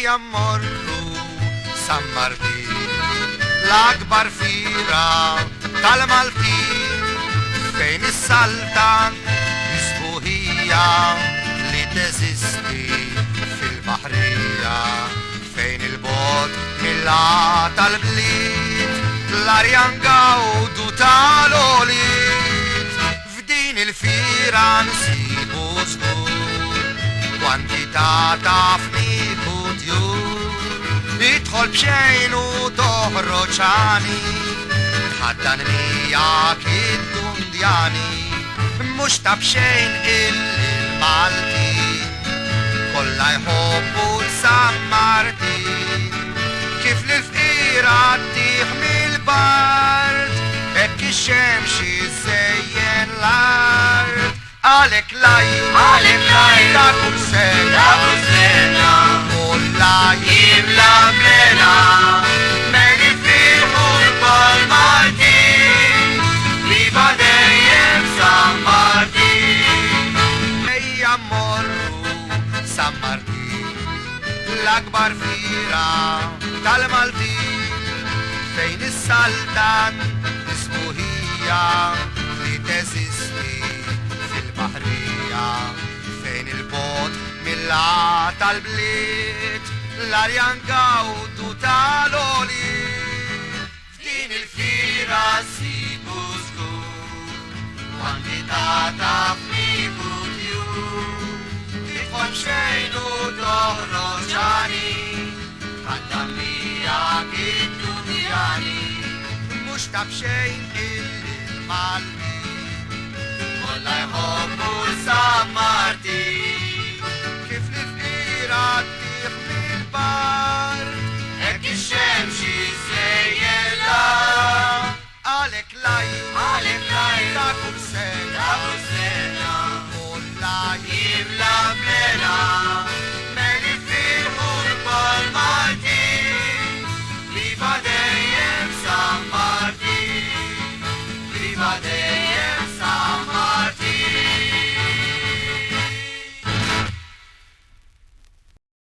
jammorru Sammarti l-akbar fira tal-Maltin fejn is-saltan isbuħija li teżisti fil-baħrija fejn il-bot mill-qa tal-bliet l-arjan gawdu tal-oliet f'din il-fira nsibu żgur kwantità ta' fniq u tjur idħol b'xejn u toħroġ għani tħaddan miegħek id-dundjani mhux ta' b'xejn il-Maltin kollha jħobbu San Martin kif l-fqira ttieħ mill-bard hekk ix-xemx iżejjen l-art għalek lajn ta' kull sena kollha jimla mlena men ifirħu l-kol Maltin viva dejjem San Martin ejja mmorru San Martin l-akbar fira tal-Maltin fejn is-saltan isbuħija li teżisti fil-baħrija fejn il-bot mill-qa tal-bliet l-arjan gawdu tal-oliet f'din il-fira sibu żgur kwantità ta' fniq u tjur tidħol b'xejn u toħroġ għani tħaddam miegħek id-dundjani mhux ta' b'xejn il-Maltin kollha jħobbu San Martin kif l-fqira